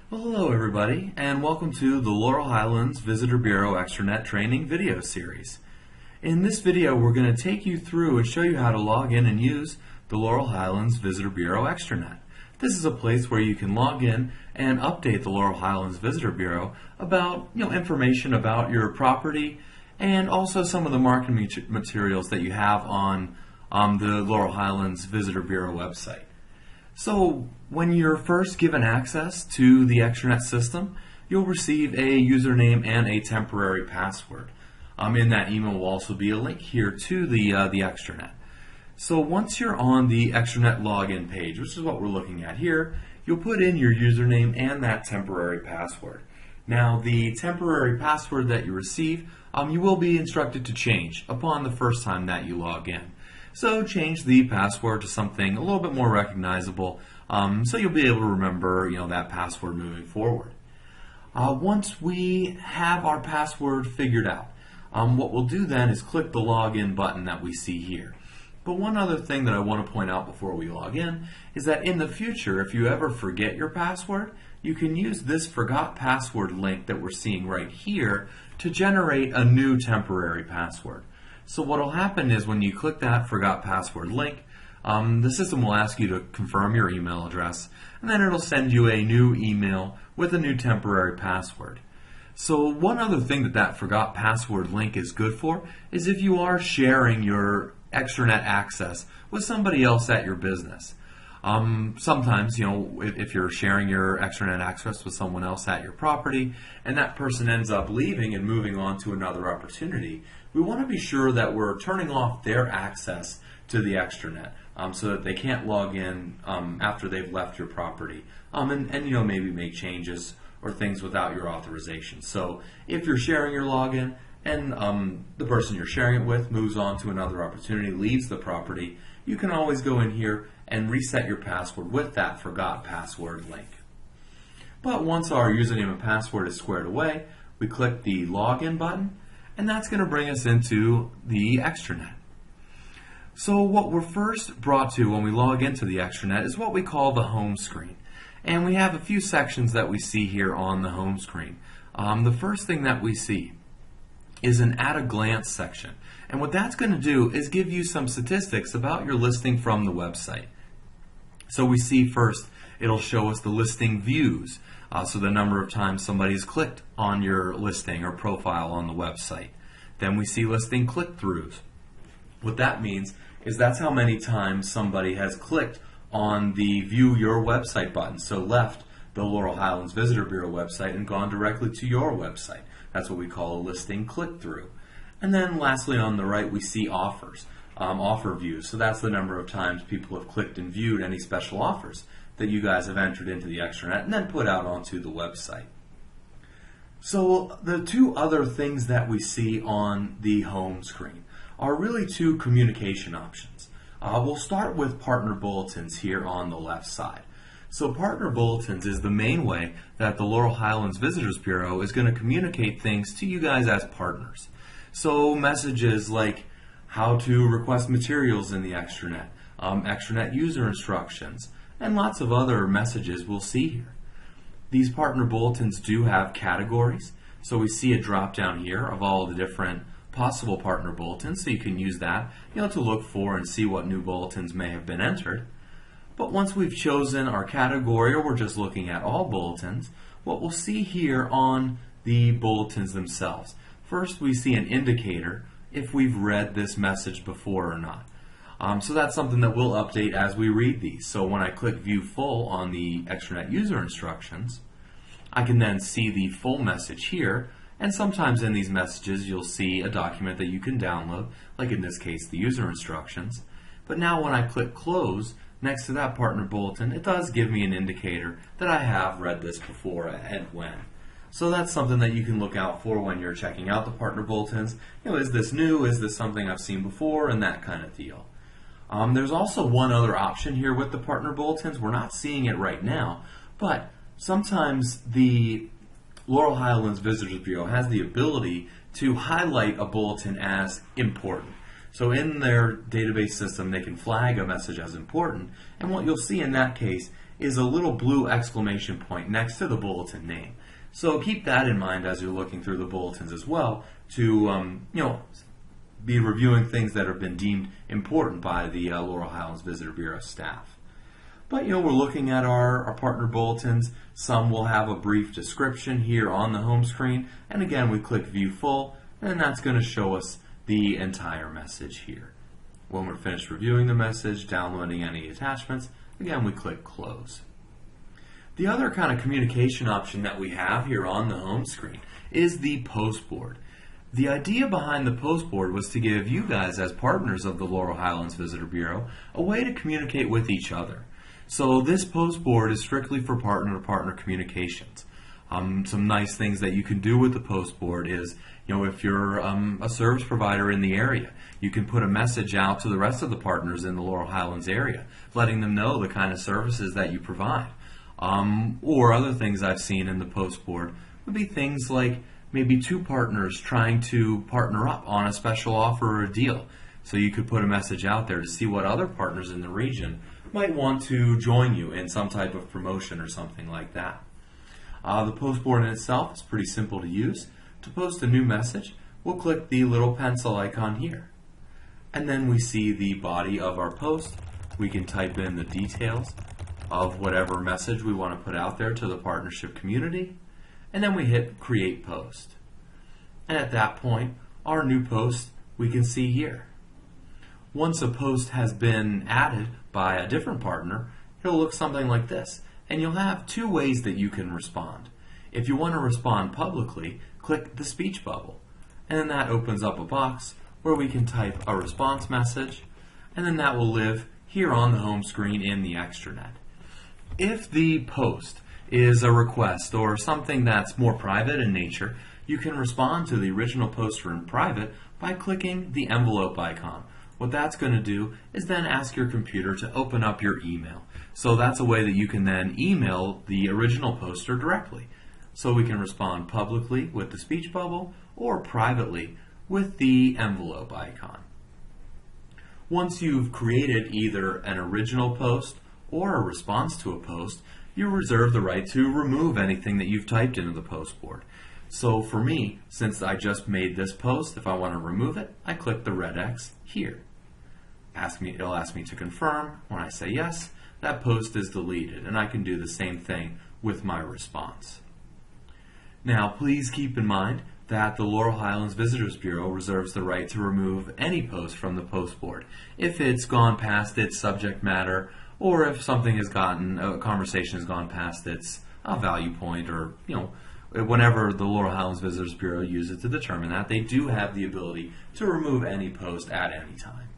Well, hello everybody, and welcome to the Laurel Highlands Visitor Bureau Extranet Training video series. In this video, we're going to take you through and show you how to log in and use the Laurel Highlands Visitor Bureau Extranet. This is a place where you can log in and update the Laurel Highlands Visitor Bureau about information about your property and also some of the marketing materials that you have on the Laurel Highlands Visitor Bureau website. So when you're first given access to the extranet system, you'll receive a username and a temporary password. In that email will also be a link here to the extranet. So once you're on the extranet login page, which is what we're looking at here, you'll put in your username and that temporary password. Now the temporary password that you receive, you will be instructed to change upon the first time that you log in. So change the password to something a little bit more recognizable, so you'll be able to remember, that password moving forward. Once we have our password figured out, what we'll do then is click the login button that we see here. But one other thing that I want to point out before we log in is that in the future, if you ever forget your password, you can use this forgot password link that we're seeing right here to generate a new temporary password. So what will happen is when you click that forgot password link, the system will ask you to confirm your email address, and then it'll send you a new email with a new temporary password. So one other thing that forgot password link is good for is if you are sharing your extranet access with somebody else at your business. Sometimes, if you're sharing your extranet access with someone else at your property and that person ends up leaving and moving on to another opportunity, we want to be sure that we're turning off their access to the extranet so that they can't log in after they've left your property and maybe make changes or things without your authorization. So if you're sharing your login and the person you're sharing it with moves on to another opportunity, leaves the property, you can always go in here and reset your password with that forgot password link. But once our username and password is squared away, we click the login button, and that's going to bring us into the extranet. So what we're first brought to when we log into the extranet is what we call the home screen. And we have a few sections that we see here on the home screen. The first thing that we see is an at a glance section. And what that's going to do is give you some statistics about your listing from the website. So we see first, it'll show us the listing views, so the number of times somebody's clicked on your listing or profile on the website. Then we see listing click-throughs. What that means is that's how many times somebody has clicked on the View Your Website button, so left the Laurel Highlands Visitor Bureau website and gone directly to your website. That's what we call a listing click-through. And then lastly on the right we see offers. Offer views. So that's the number of times people have clicked and viewed any special offers that you guys have entered into the extranet and then put out onto the website. So the two other things that we see on the home screen are really two communication options. We'll start with partner bulletins here on the left side. So partner bulletins is the main way that the Laurel Highlands Visitors Bureau is going to communicate things to you guys as partners. So messages like how to request materials in the extranet, extranet user instructions, and lots of other messages we'll see here. These partner bulletins do have categories, so we see a drop down here of all the different possible partner bulletins, so you can use that to look for and see what new bulletins may have been entered. But once we've chosen our category, or we're just looking at all bulletins, what we'll see here on the bulletins themselves. First, we see an indicator if we've read this message before or not. So that's something that we'll update as we read these. So when I click View Full on the extranet user instructions, I can then see the full message here, and sometimes in these messages you'll see a document that you can download, like in this case the user instructions. But now when I click Close, next to that partner bulletin, it does give me an indicator that I have read this before and when. So that's something that you can look out for when you're checking out the partner bulletins. Is this new? Is this something I've seen before? And that kind of deal. There's also one other option here with the partner bulletins. We're not seeing it right now, but sometimes the Laurel Highlands Visitors Bureau has the ability to highlight a bulletin as important. So in their database system, they can flag a message as important, and what you'll see in that case is a little blue exclamation point next to the bulletin name. So keep that in mind as you're looking through the bulletins as well to be reviewing things that have been deemed important by the Laurel Highlands Visitor Bureau staff. But we're looking at our partner bulletins. Some will have a brief description here on the home screen, and again we click View Full, and that's going to show us the entire message here. When we're finished reviewing the message, downloading any attachments, again we click Close. The other kind of communication option that we have here on the home screen is the post board. The idea behind the post board was to give you guys, as partners of the Laurel Highlands Visitor Bureau, a way to communicate with each other. So this post board is strictly for partner-to-partner communications. Some nice things that you can do with the post board is, if you're a service provider in the area, you can put a message out to the rest of the partners in the Laurel Highlands area, letting them know the kind of services that you provide. Or other things I've seen in the post board would be things like maybe two partners trying to partner up on a special offer or a deal. So you could put a message out there to see what other partners in the region might want to join you in some type of promotion or something like that. The post board in itself is pretty simple to use. To post a new message, we'll click the little pencil icon here. And then we see the body of our post. We can type in the details of whatever message we want to put out there to the partnership community. And then we hit Create Post. And at that point, our new post we can see here. Once a post has been added by a different partner, it'll look something like this. And you'll have two ways that you can respond. If you want to respond publicly, click the speech bubble. And then that opens up a box where we can type a response message, and then that will live here on the home screen in the extranet. If the post is a request or something that's more private in nature, you can respond to the original poster in private by clicking the envelope icon. What that's going to do is then ask your computer to open up your email. So that's a way that you can then email the original poster directly. So we can respond publicly with the speech bubble or privately with the envelope icon. Once you've created either an original post or a response to a post, you reserve the right to remove anything that you've typed into the post board. So for me, since I just made this post, if I want to remove it, I click the red X here. It'll ask me to confirm. When I say yes, that post is deleted, and I can do the same thing with my response. Now, please keep in mind that the Laurel Highlands Visitors Bureau reserves the right to remove any post from the post board if it's gone past its subject matter, or if something has a conversation has gone past its value point, or whenever the Laurel Highlands Visitors Bureau uses to determine that, they do have the ability to remove any post at any time.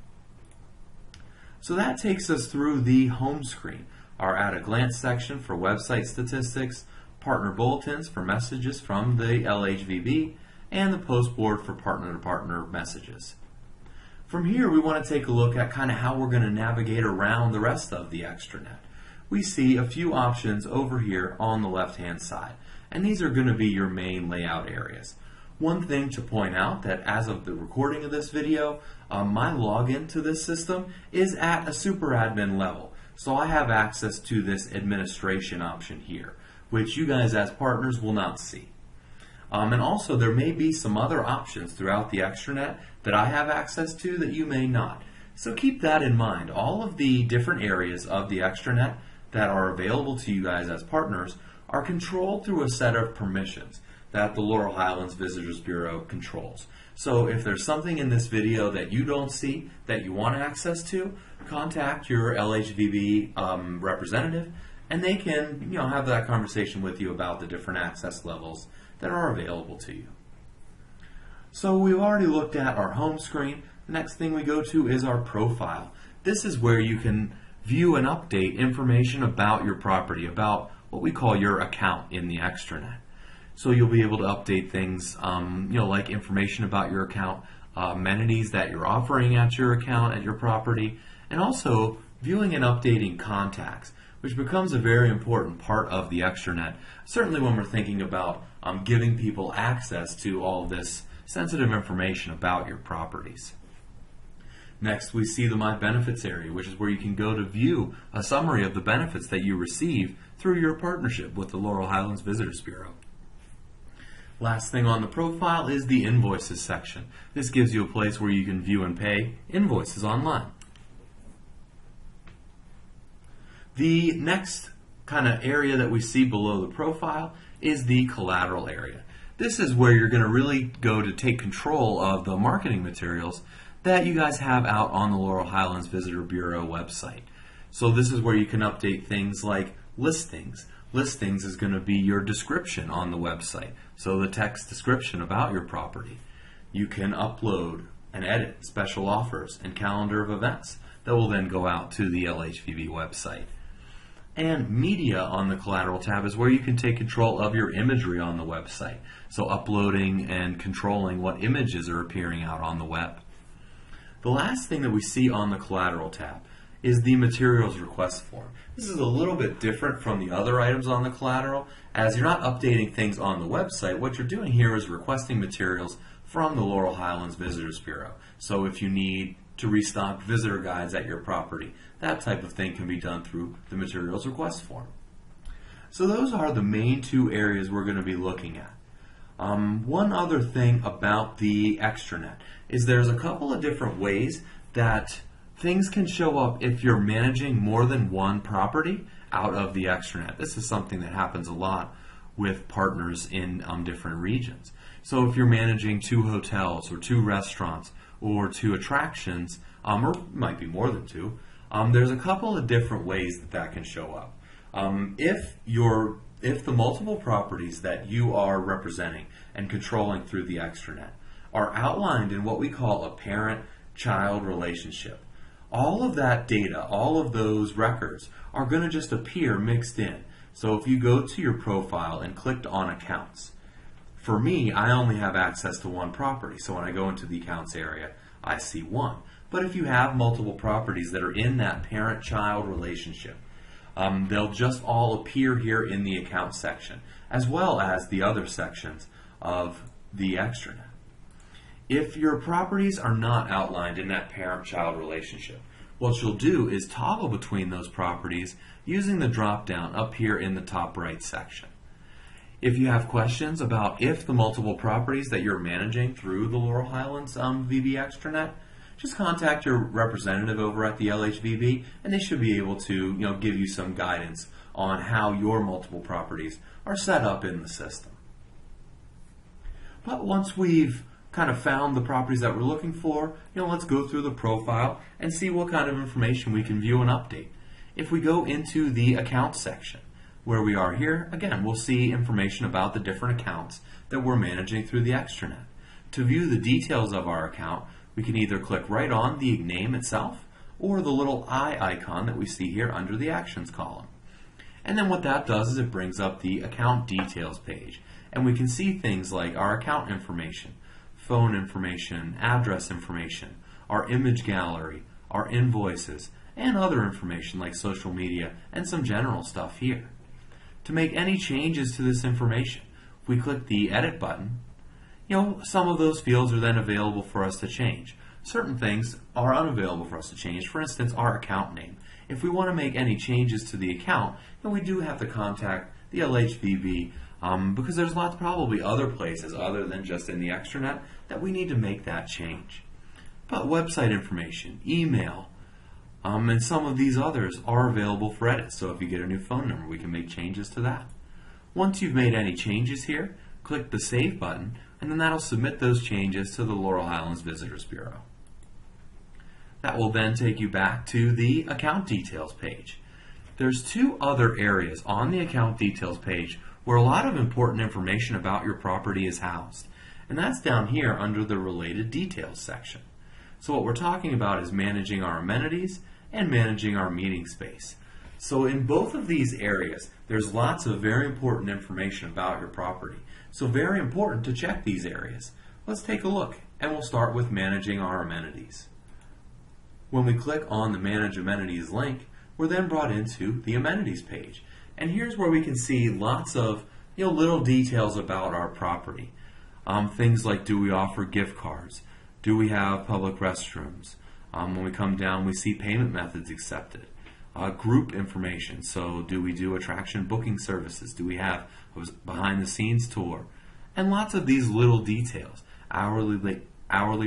So that takes us through the home screen, our at-a-glance section for website statistics, partner bulletins for messages from the LHVB, and the post board for partner-to-partner messages. From here, we want to take a look at kind of how we're going to navigate around the rest of the extranet. We see a few options over here on the left-hand side, and these are going to be your main layout areas. One thing to point out that as of the recording of this video, my login to this system is at a super admin level. So I have access to this administration option here, which you guys as partners will not see. And also there may be some other options throughout the extranet that I have access to that you may not. So keep that in mind. All of the different areas of the extranet that are available to you guys as partners are controlled through a set of permissions that the Laurel Highlands Visitors Bureau controls. So if there's something in this video that you don't see that you want access to, contact your LHVB representative, and they can have that conversation with you about the different access levels that are available to you. So we've already looked at our home screen. The next thing we go to is our profile. This is where you can view and update information about your property, about what we call your account in the extranet. So you'll be able to update things, like information about your account, amenities that you're offering at your account, at your property, and also viewing and updating contacts, which becomes a very important part of the extranet, certainly when we're thinking about giving people access to all this sensitive information about your properties. Next, we see the My Benefits area, which is where you can go to view a summary of the benefits that you receive through your partnership with the Laurel Highlands Visitors Bureau. Last thing on the profile is the Invoices section. This gives you a place where you can view and pay invoices online. The next kind of area that we see below the profile is the collateral area. This is where you're going to really go to take control of the marketing materials that you guys have out on the Laurel Highlands Visitor Bureau website. So this is where you can update things like listings. Listings is going to be your description on the website, so the text description about your property. You can upload and edit special offers and calendar of events that will then go out to the LHVB website. And media on the collateral tab is where you can take control of your imagery on the website, so uploading and controlling what images are appearing out on the web. The last thing that we see on the collateral tab is the materials request form. This is a little bit different from the other items on the collateral, as you're not updating things on the website. What you're doing here is requesting materials from the Laurel Highlands Visitors Bureau. So if you need to restock visitor guides at your property, that type of thing can be done through the materials request form. So those are the main two areas we're going to be looking at. One other thing about the extranet is there's a couple of different ways that things can show up if you're managing more than one property out of the extranet. This is something that happens a lot with partners in different regions. So if you're managing 2 hotels or 2 restaurants or 2 attractions, or it might be more than 2, there's a couple of different ways that can show up. If the multiple properties that you are representing and controlling through the extranet are outlined in what we call a parent-child relationship, all of that data, all of those records are going to just appear mixed in. So if you go to your profile and clicked on accounts, for me, I only have access to one property. So when I go into the accounts area, I see one. But if you have multiple properties that are in that parent-child relationship, they'll just all appear here in the account section, as well as the other sections of the extranet. If your properties are not outlined in that parent-child relationship, what you'll do is toggle between those properties using the drop-down up here in the top right section. If you have questions about if the multiple properties that you're managing through the Laurel Highlands VB extranet, just contact your representative over at the LHVB, and they should be able to give you some guidance on how your multiple properties are set up in the system. But once we've kind of found the properties that we're looking for, let's go through the profile and see what kind of information we can view and update. If we go into the account section, where we are here, again, we'll see information about the different accounts that we're managing through the extranet. To view the details of our account, we can either click right on the name itself or the little eye icon that we see here under the Actions column. And then what that does is it brings up the account details page, and we can see things like our account information, phone information, address information, our image gallery, our invoices, and other information like social media and some general stuff here. To make any changes to this information, if we click the Edit button, some of those fields are then available for us to change. Certain things are unavailable for us to change. For instance, our account name. If we want to make any changes to the account, then we do have to contact the LHVB because there's probably other places other than just in the extranet that we need to make that change. But website information, email, and some of these others are available for edit. So if you get a new phone number, we can make changes to that. Once you've made any changes here, click the Save button, and then that'll submit those changes to the Laurel Highlands Visitors Bureau. That will then take you back to the account details page. There's 2 other areas on the account details page where a lot of important information about your property is housed, and that's down here under the related details section. So what we're talking about is managing our amenities and managing our meeting space. So in both of these areas, there's lots of very important information about your property. So very important to check these areas. Let's take a look, and we'll start with managing our amenities. When we click on the Manage Amenities link, we're then brought into the amenities page. And here's where we can see lots of little details about our property. Things like, do we offer gift cards? Do we have public restrooms? When we come down, we see payment methods accepted. Group information, so do we do attraction booking services? Do we have a behind the scenes tour? And lots of these little details, hourly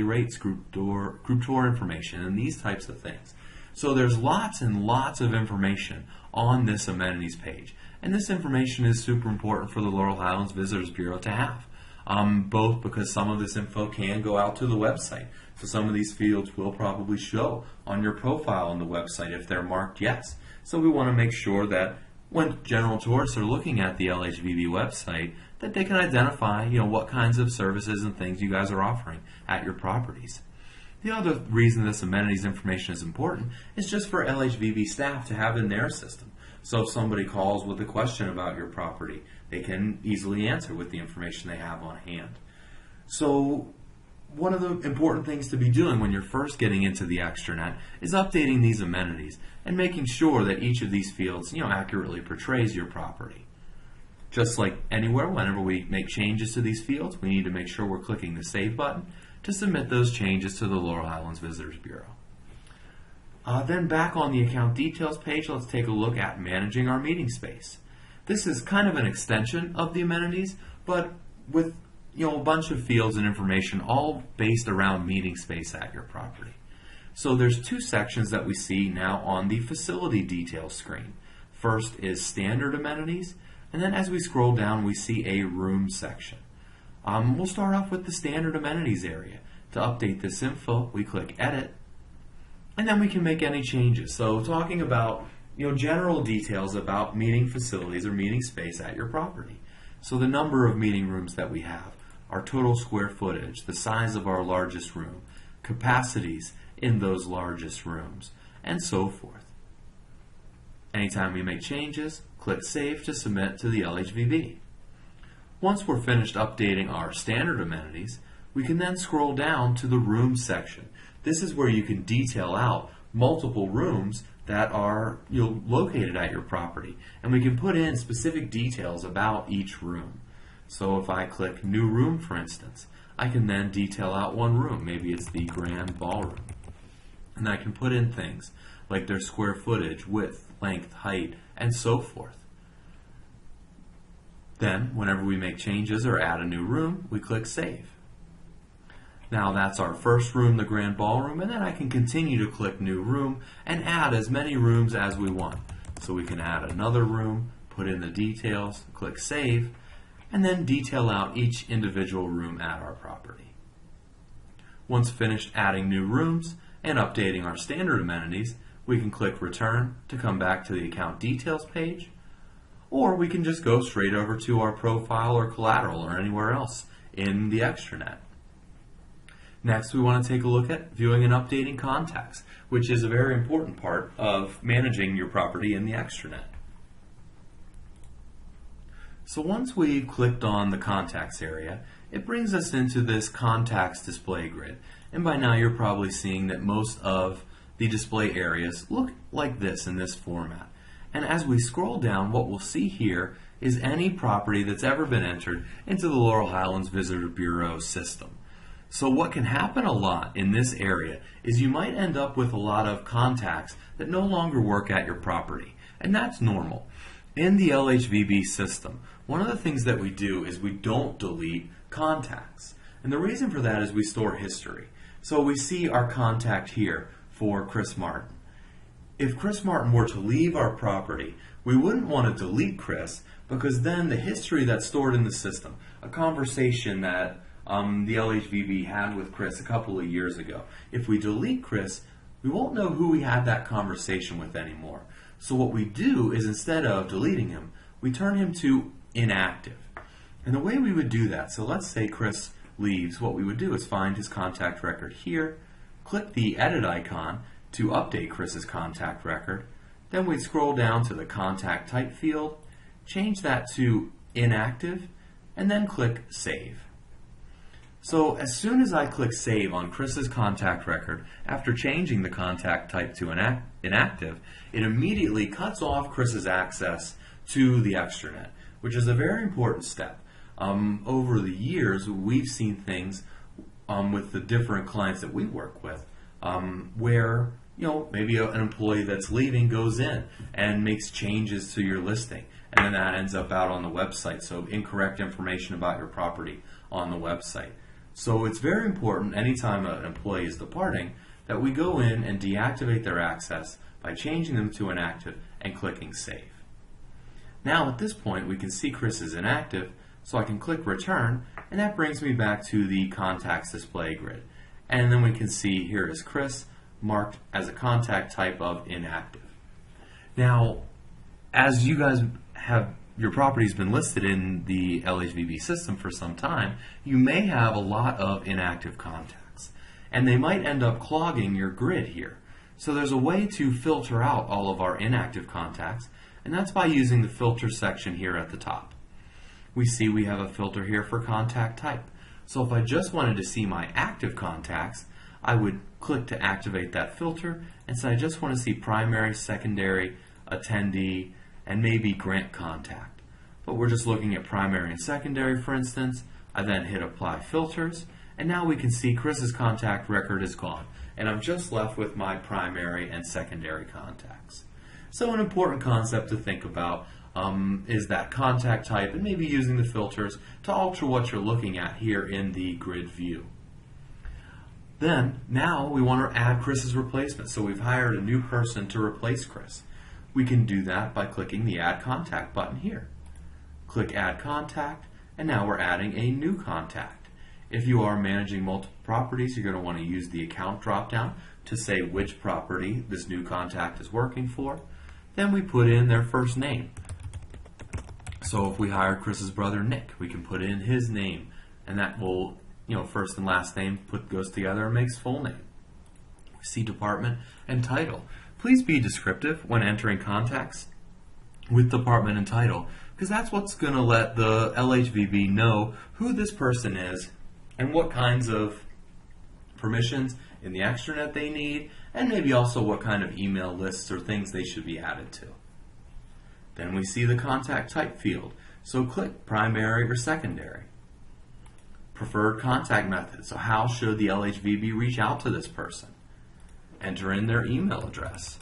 rates, group tour information, and these types of things. So there's lots and lots of information on this amenities page. And this information is super important for the Laurel Highlands Visitors Bureau to have. Both because some of this info can go out to the website. So some of these fields will probably show on your profile on the website if they're marked yes. So we want to make sure that when general tourists are looking at the LHVB website, that they can identify, what kinds of services and things you guys are offering at your properties. The other reason this amenities information is important is just for LHVB staff to have in their system. So if somebody calls with a question about your property, they can easily answer with the information they have on hand. So one of the important things to be doing when you're first getting into the extranet is updating these amenities and making sure that each of these fields, accurately portrays your property. Just like anywhere, whenever we make changes to these fields, we need to make sure we're clicking the Save button to submit those changes to the Laurel Highlands Visitors Bureau. Then back on the account details page, let's take a look at managing our meeting space. This is kind of an extension of the amenities, but with a bunch of fields and information all based around meeting space at your property. So there's two sections that we see now on the facility details screen. First is standard amenities, and then as we scroll down we see a room section. We'll start off with the standard amenities area. To update this info, we click Edit, and then we can make any changes. So talking about general details about meeting facilities or meeting space at your property. So the number of meeting rooms that we have, our total square footage, the size of our largest room, capacities in those largest rooms, and so forth. Anytime we make changes, click Save to submit to the LHVB. Once we're finished updating our standard amenities, we can then scroll down to the Rooms section. This is where you can detail out multiple rooms that are located at your property, and we can put in specific details about each room. So if I click New Room, for instance, I can then detail out one room. Maybe it's the Grand Ballroom. And I can put in things like their square footage, width, length, height, and so forth. Then, whenever we make changes or add a new room, we click Save. Now that's our first room, the Grand Ballroom, and then I can continue to click New Room and add as many rooms as we want. So we can add another room, put in the details, click Save, and then detail out each individual room at our property. Once finished adding new rooms and updating our standard amenities, we can click Return to come back to the account details page, or we can just go straight over to our profile or collateral or anywhere else in the extranet. Next, we want to take a look at viewing and updating contacts, which is a very important part of managing your property in the extranet. So once we've clicked on the contacts area, it brings us into this contacts display grid. And by now you're probably seeing that most of the display areas look like this in this format. And as we scroll down, what we'll see here is any property that's ever been entered into the Laurel Highlands Visitor Bureau system. So what can happen a lot in this area is you might end up with a lot of contacts that no longer work at your property, and that's normal. In the LHVB system, one of the things that we do is we don't delete contacts. And the reason for that is we store history. So we see our contact here for Chris Martin. If Chris Martin were to leave our property, we wouldn't want to delete Chris because then the history that's stored in the system, a conversation that the LHVB had with Chris a couple of years ago. If we delete Chris, we won't know who we had that conversation with anymore. So what we do is instead of deleting him, we turn him to inactive. And the way we would do that, so let's say Chris leaves, what we would do is find his contact record here, click the edit icon to update Chris's contact record, then we'd scroll down to the contact type field, change that to inactive, and then click save. So as soon as I click Save on Chris's contact record, after changing the contact type to inactive, it immediately cuts off Chris's access to the extranet, which is a very important step. Over the years, we've seen things with the different clients that we work with. where maybe an employee that's leaving goes in and makes changes to your listing, and then that ends up out on the website, so incorrect information about your property on the website. So it's very important anytime an employee is departing that we go in and deactivate their access by changing them to inactive and clicking Save. Now at this point we can see Chris is inactive, so I can click Return, and that brings me back to the Contacts display grid. And then we can see here is Chris marked as a contact type of inactive. Now, as you guys have your property's been listed in the LHVB system for some time, you may have a lot of inactive contacts, and they might end up clogging your grid here. So there's a way to filter out all of our inactive contacts, and that's by using the filter section here at the top. We see we have a filter here for contact type. So if I just wanted to see my active contacts, I would click to activate that filter and say I just want to see primary, secondary, attendee, and maybe grant contact. But we're just looking at primary and secondary, for instance. I then hit Apply Filters, and now we can see Chris's contact record is gone, and I'm just left with my primary and secondary contacts. So an important concept to think about is that contact type, and maybe using the filters to alter what you're looking at here in the grid view. Then, now we want to add Chris's replacement, so we've hired a new person to replace Chris. We can do that by clicking the Add Contact button here. Click Add Contact, and now we're adding a new contact. If you are managing multiple properties, you're going to want to use the Account drop-down to say which property this new contact is working for. Then we put in their first name. So if we hire Chris's brother Nick, we can put in his name, and that will, first and last name goes together and makes full name. We see department and title. Please be descriptive when entering contacts with department and title, because that's what's going to let the LHVB know who this person is and what kinds of permissions in the extranet they need, and maybe also what kind of email lists or things they should be added to. Then we see the contact type field, so click primary or secondary. Preferred contact method, so how should the LHVB reach out to this person? Enter in their email address.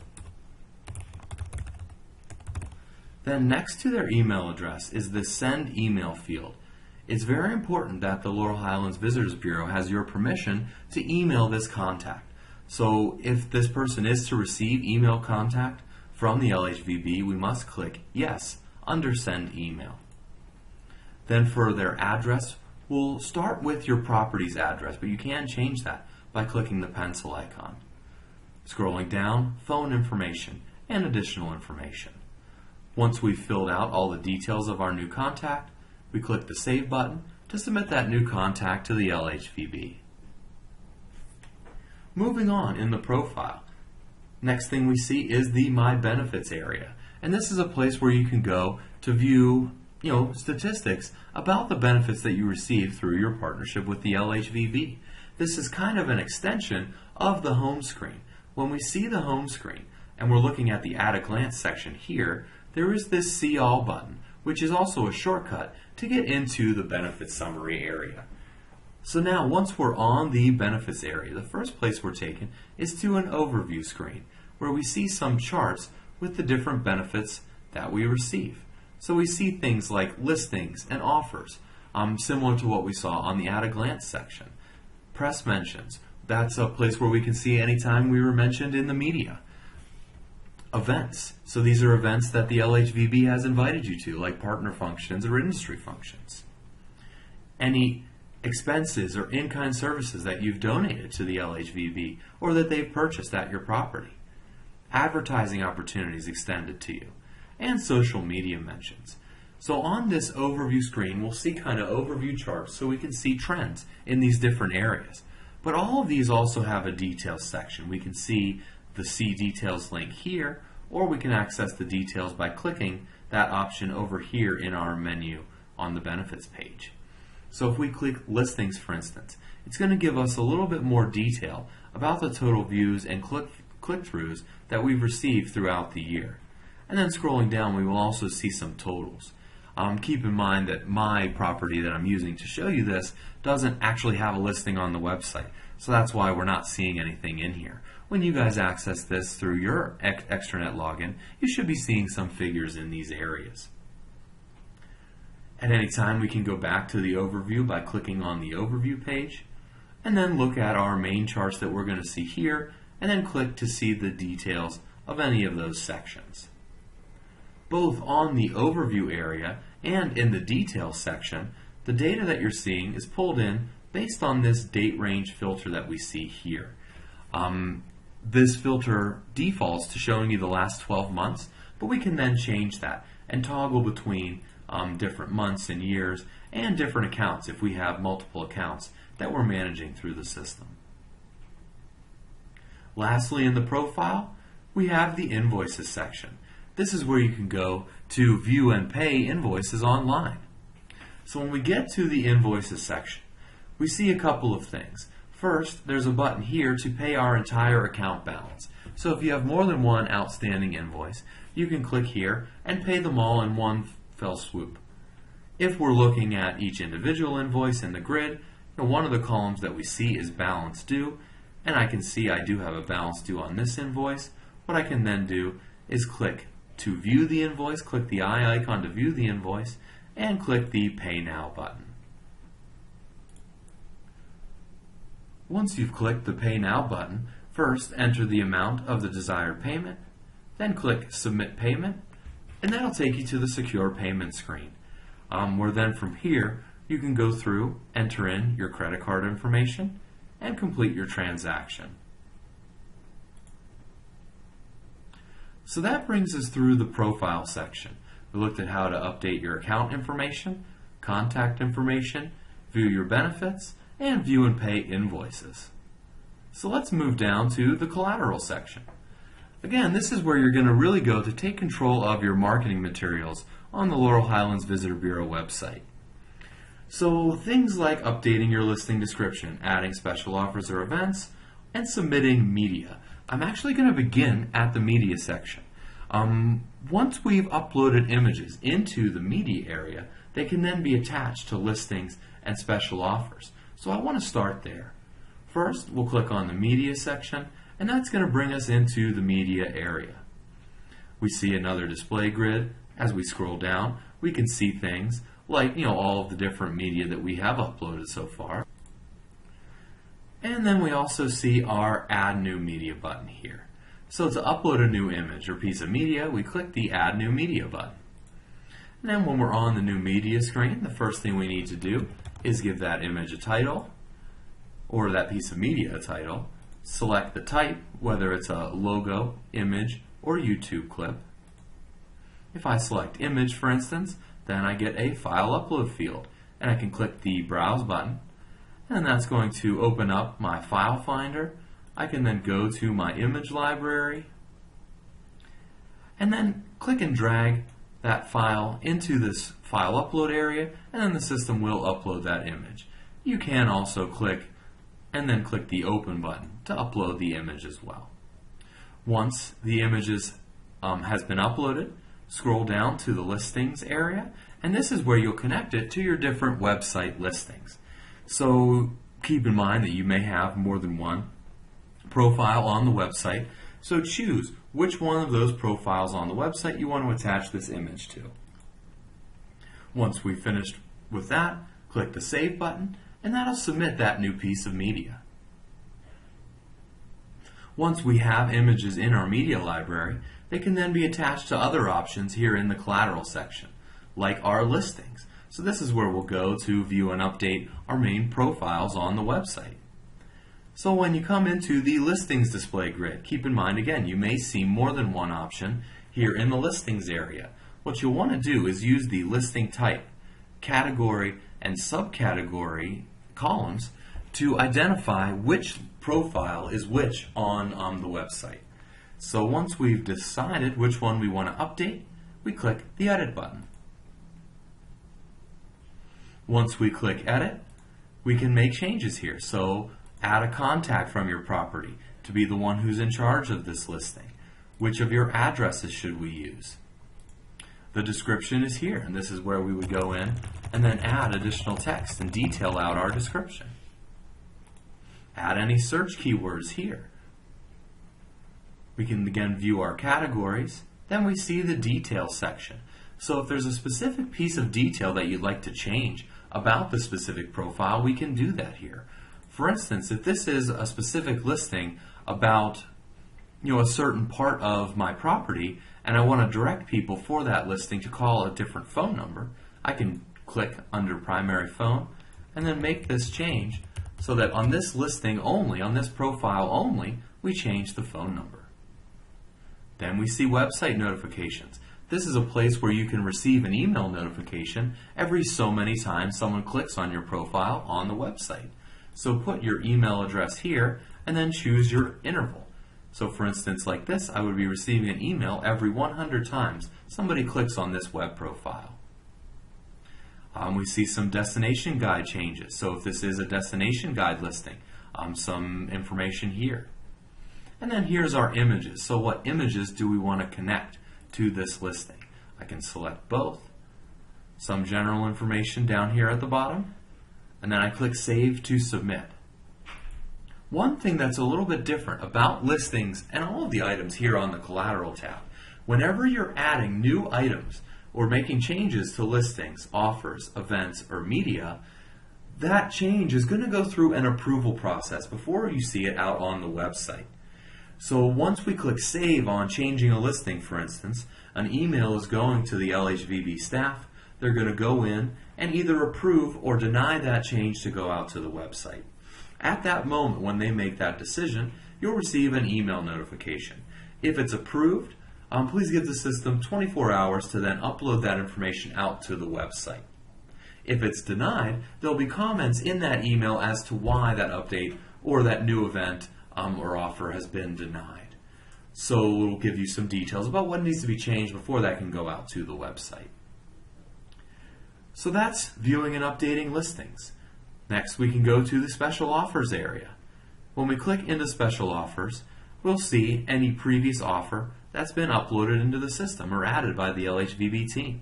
Then next to their email address is the Send Email field. It's very important that the Laurel Highlands Visitors Bureau has your permission to email this contact. So if this person is to receive email contact from the LHVB, we must click Yes under Send Email. Then for their address, we'll start with your property's address, but you can change that by clicking the pencil icon. Scrolling down, phone information and additional information. Once we've filled out all the details of our new contact, we click the Save button to submit that new contact to the LHVB. Moving on in the profile, next thing we see is the My Benefits area, and this is a place where you can go to view statistics about the benefits that you receive through your partnership with the LHVB. This is kind of an extension of the home screen. When we see the home screen and we're looking at the At a Glance section here, there is this See All button, which is also a shortcut to get into the benefits summary area. So now once we're on the benefits area, the first place we're taken is to an overview screen where we see some charts with the different benefits that we receive. So we see things like listings and offers, similar to what we saw on the At a Glance section. Press mentions, that's a place where we can see anytime we were mentioned in the media. Events, so these are events that the LHVB has invited you to, like partner functions or industry functions. Any expenses or in-kind services that you've donated to the LHVB or that they've purchased at your property. Advertising opportunities extended to you. And social media mentions. So on this overview screen, we'll see kind of overview charts so we can see trends in these different areas. But all of these also have a details section. We can see the See Details link here, or we can access the details by clicking that option over here in our menu on the benefits page. So if we click listings, for instance, it's going to give us a little bit more detail about the total views and click-throughs that we've received throughout the year. And then scrolling down, we will also see some totals. Keep in mind that my property that I'm using to show you this doesn't actually have a listing on the website. So that's why we're not seeing anything in here. When you guys access this through your extranet login, you should be seeing some figures in these areas. At any time, we can go back to the overview by clicking on the overview page, and then look at our main charts that we're going to see here, and then click to see the details of any of those sections. Both on the overview area and in the details section, the data that you're seeing is pulled in based on this date range filter that we see here. This filter defaults to showing you the last 12 months, but we can then change that and toggle between different months and years and different accounts if we have multiple accounts that we're managing through the system. Lastly, in the profile, we have the invoices section. This is where you can go to view and pay invoices online. So when we get to the invoices section, we see a couple of things. First, there's a button here to pay our entire account balance. So if you have more than one outstanding invoice, you can click here and pay them all in one fell swoop. If we're looking at each individual invoice in the grid, one of the columns that we see is balance due, and I can see I do have a balance due on this invoice. What I can then do is click to view the invoice, click the eye icon to view the invoice, and click the Pay Now button. Once you've clicked the Pay Now button, first enter the amount of the desired payment, then click Submit Payment, and that'll take you to the secure payment screen, where then from here you can go through, enter in your credit card information, and complete your transaction. So that brings us through the profile section. We looked at how to update your account information, contact information, view your benefits, and view and pay invoices. So let's move down to the collateral section. Again, this is where you're going to really go to take control of your marketing materials on the Laurel Highlands Visitor Bureau website. So things like updating your listing description, adding special offers or events, and submitting media. I'm actually going to begin at the media section. Once we've uploaded images into the media area, they can then be attached to listings and special offers. So I want to start there. First, we'll click on the media section, and that's going to bring us into the media area. We see another display grid. As we scroll down, we can see things like all of the different media that we have uploaded so far. And then we also see our Add New Media button here. So to upload a new image or piece of media, we click the Add New Media button. And then when we're on the new media screen, the first thing we need to do is give that image a title, or that piece of media a title. Select the type, whether it's a logo, image, or YouTube clip. If I select image, for instance, then I get a file upload field, and I can click the Browse button, and that's going to open up my file finder. I can then go to my image library, and then click and drag that file into this file upload area, and then the system will upload that image. You can also click and then click the Open button to upload the image as well. Once the image has been uploaded, scroll down to the listings area, and this is where you'll connect it to your different website listings. So keep in mind that you may have more than one profile on the website, so choose which one of those profiles on the website you want to attach this image to. Once we've finished with that, click the Save button, and that'll submit that new piece of media. Once we have images in our media library, they can then be attached to other options here in the collateral section, like our listings. So this is where we'll go to view and update our main profiles on the website. So when you come into the listings display grid, keep in mind again, you may see more than one option here in the listings area. What you'll want to do is use the listing type, category, and subcategory columns to identify which profile is which on the website. So once we've decided which one we want to update, we click the Edit button. Once we click Edit, we can make changes here. So add a contact from your property to be the one who's in charge of this listing. Which of your addresses should we use? The description is here, and this is where we would go in and then add additional text and detail out our description. add any search keywords here. We can again view our categories. Then we see the details section. So if there's a specific piece of detail that you'd like to change about the specific profile, we can do that here. For instance, if this is a specific listing about a certain part of my property and I want to direct people for that listing to call a different phone number, I can click under primary phone and then make this change so that on this listing only, on this profile only, we change the phone number. Then we see website notifications. This is a place where you can receive an email notification every so many times someone clicks on your profile on the website. So put your email address here and then choose your interval. So for instance, like this, I would be receiving an email every 100 times somebody clicks on this web profile. We see some destination guide changes. So if this is a destination guide listing, some information here. And then here's our images. So what images do we want to connect to this listing? I can select both. Some general information down here at the bottom. And then I click Save to Submit. One thing that's a little bit different about listings and all of the items here on the Collateral tab, whenever you're adding new items or making changes to listings, offers, events, or media, that change is going to go through an approval process before you see it out on the website. So once we click Save on changing a listing, for instance, an email is going to the LHVB staff. They're going to go in and either approve or deny that change to go out to the website. At that moment, when they make that decision, you'll receive an email notification. If it's approved, please give the system 24 hours to then upload that information out to the website. If it's denied, there'll be comments in that email as to why that update or that new event or offer has been denied. So it'll give you some details about what needs to be changed before that can go out to the website. So that's viewing and updating listings. Next, we can go to the special offers area. When we click into special offers, we'll see any previous offer that's been uploaded into the system or added by the LHVB team.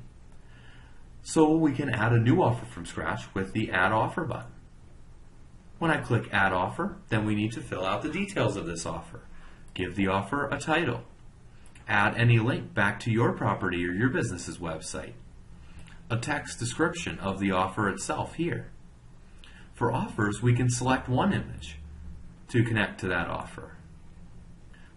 So we can add a new offer from scratch with the Add Offer button. When I click Add Offer, then we need to fill out the details of this offer. Give the offer a title. Add any link back to your property or your business's website. A text description of the offer itself here. For offers, we can select one image to connect to that offer.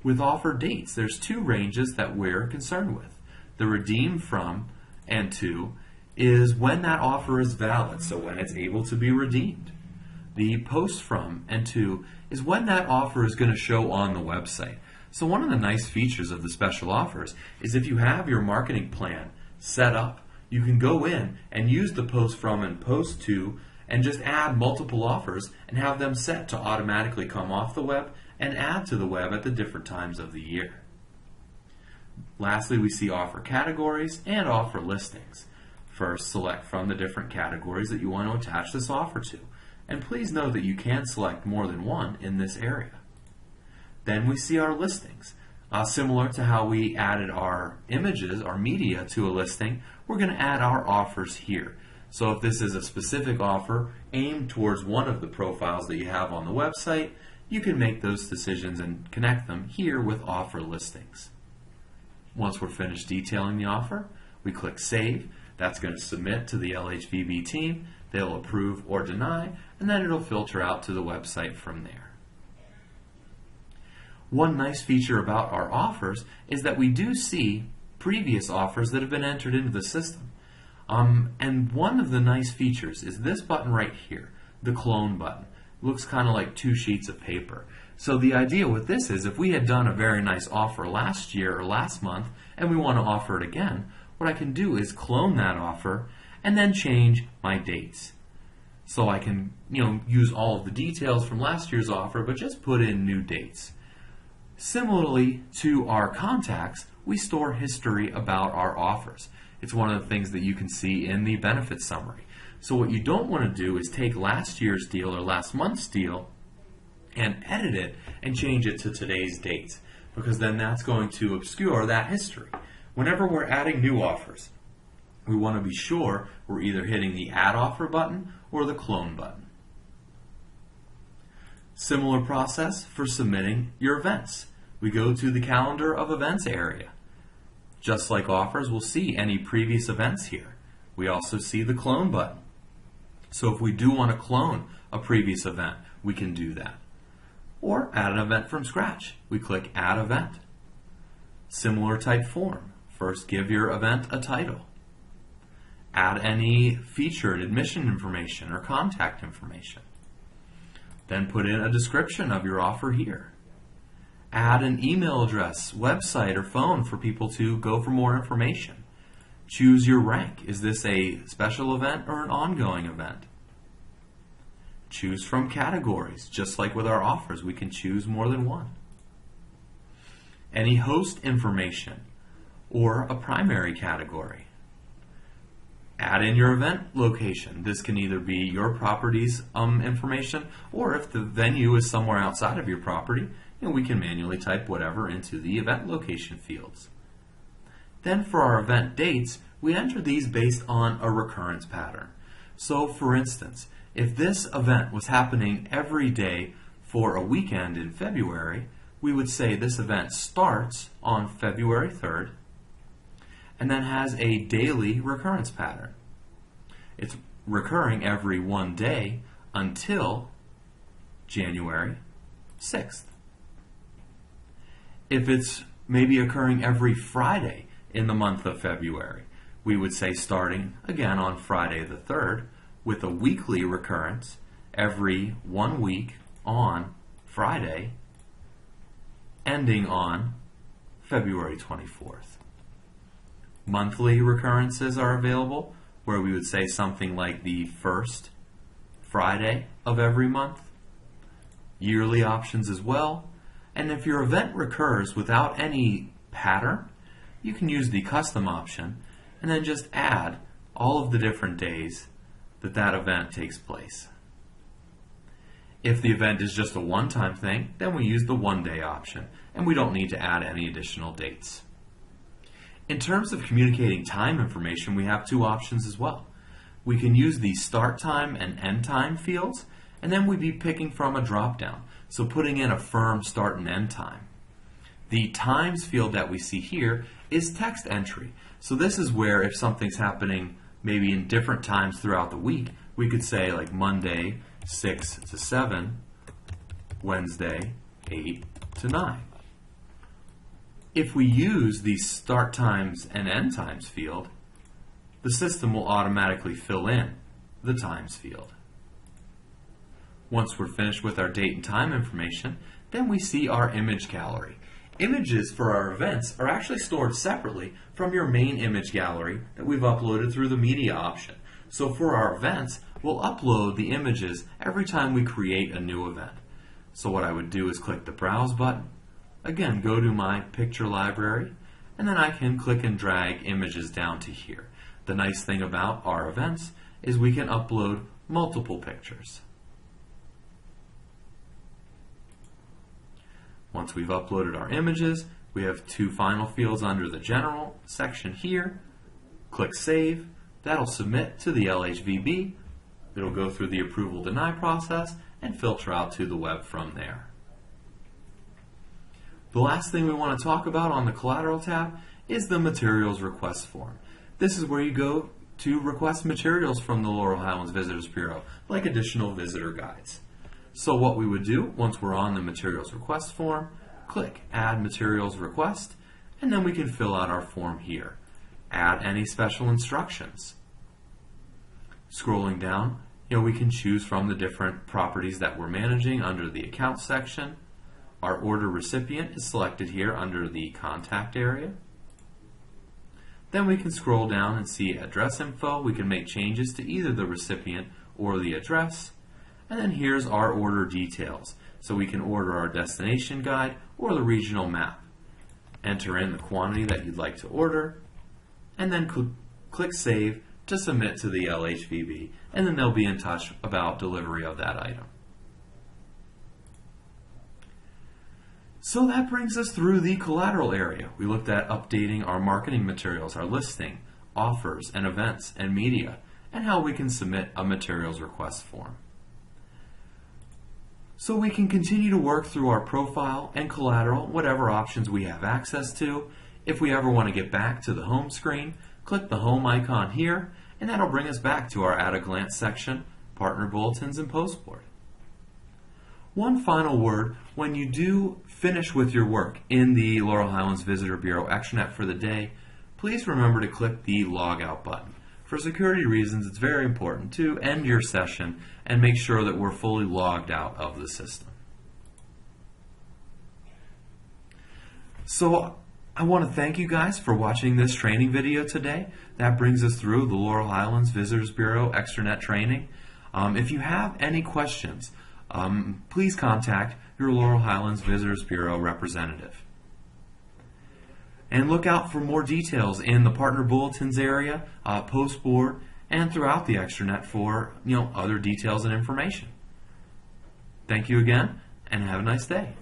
With offer dates, there's two ranges that we're concerned with. The redeem from and to is when that offer is valid, so when it's able to be redeemed. The post from and to is when that offer is going to show on the website. So one of the nice features of the special offers is if you have your marketing plan set up, you can go in and use the post from and post to and just add multiple offers and have them set to automatically come off the web and add to the web at the different times of the year. Lastly, we see offer categories and offer listings. First, select from the different categories that you want to attach this offer to. And please note that you can select more than one in this area. Then we see our listings. Similar to how we added our images, our media to a listing, we're going to add our offers here. So if this is a specific offer aimed towards one of the profiles that you have on the website, you can make those decisions and connect them here with offer listings. Once we're finished detailing the offer, we click Save. That's going to submit to the LHVB team. They'll approve or deny, and then it'll filter out to the website from there. One nice feature about our offers is that we do see previous offers that have been entered into the system. And one of the nice features is this button right here, the clone button. It looks kind of like two sheets of paper. So the idea with this is if we had done a very nice offer last year or last month and we want to offer it again, what I can do is clone that offer and then change my dates. So I can use all of the details from last year's offer but just put in new dates. Similarly to our contacts, we store history about our offers. It's one of the things that you can see in the benefits summary. So what you don't want to do is take last year's deal or last month's deal and edit it and change it to today's date, because then that's going to obscure that history. Whenever we're adding new offers, we want to be sure we're either hitting the Add Offer button or the Clone button. Similar process for submitting your events. We go to the calendar of events area. Just like offers, we'll see any previous events here. We also see the clone button. So if we do want to clone a previous event, we can do that. Or add an event from scratch. We click Add Event. Similar type form. First, give your event a title. Add any featured admission information or contact information. Then put in a description of your offer here. Add an email address, website, or phone for people to go for more information. Choose your rank. Is this a special event or an ongoing event? Choose from categories. Just like with our offers, we can choose more than one. Any host information or a primary category. Add in your event location. This can either be your property's information, or if the venue is somewhere outside of your property, we can manually type whatever into the event location fields. Then for our event dates, we enter these based on a recurrence pattern. So for instance, if this event was happening every day for a weekend in February, we would say this event starts on February 3rd and then has a daily recurrence pattern. It's recurring every one day until January 6th. If it's maybe occurring every Friday in the month of February, we would say starting again on Friday the 3rd with a weekly recurrence every 1 week on Friday, ending on February 24th. Monthly recurrences are available, where we would say something like the first Friday of every month. Yearly options as well. And if your event recurs without any pattern, you can use the custom option and then just add all of the different days that that event takes place. If the event is just a one-time thing, then we use the one-day option, and we don't need to add any additional dates. In terms of communicating time information, we have two options as well. We can use the start time and end time fields, and then we'd be picking from a drop-down, so putting in a firm start and end time. The times field that we see here is text entry. So this is where if something's happening maybe in different times throughout the week, we could say like Monday 6 to 7, Wednesday 8 to 9. If we use the start times and end times field, the system will automatically fill in the times field. Once we're finished with our date and time information, then we see our image gallery. Images for our events are actually stored separately from your main image gallery that we've uploaded through the media option. So for our events, we'll upload the images every time we create a new event. So what I would do is click the Browse button, again go to my picture library, and then I can click and drag images down to here. The nice thing about our events is we can upload multiple pictures. Once we've uploaded our images, we have two final fields under the General section here. Click Save. That'll submit to the LHVB. It'll go through the approval deny process and filter out to the web from there. The last thing we want to talk about on the Collateral tab is the Materials Request form. This is where you go to request materials from the Laurel Highlands Visitors Bureau, like additional visitor guides. So what we would do, once we're on the Materials Request form, click Add Materials Request, and then we can fill out our form here. Add any special instructions. Scrolling down, we can choose from the different properties that we're managing under the Account section. Our order recipient is selected here under the Contact area. Then we can scroll down and see Address Info. We can make changes to either the recipient or the address. And then here's our order details. So we can order our destination guide or the regional map. Enter in the quantity that you'd like to order, and then click Save to submit to the LHVB, and then they'll be in touch about delivery of that item. So that brings us through the collateral area. We looked at updating our marketing materials, our listing, offers, and events, and media, and how we can submit a materials request form. so we can continue to work through our profile and collateral, whatever options we have access to. If we ever want to get back to the home screen, click the home icon here, and that'll bring us back to our at a glance section, partner bulletins and postboard. One final word: when you do finish with your work in the Laurel Highlands Visitor Bureau Extranet for the day, please remember to click the log out button. For security reasons, it's very important to end your session and make sure that we're fully logged out of the system. So I want to thank you guys for watching this training video today. That brings us through the Laurel Highlands Visitors Bureau Extranet training. If you have any questions, please contact your Laurel Highlands Visitors Bureau representative. And look out for more details in the partner bulletins area, postboard, and throughout the extranet for other details and information. Thank you again, and have a nice day.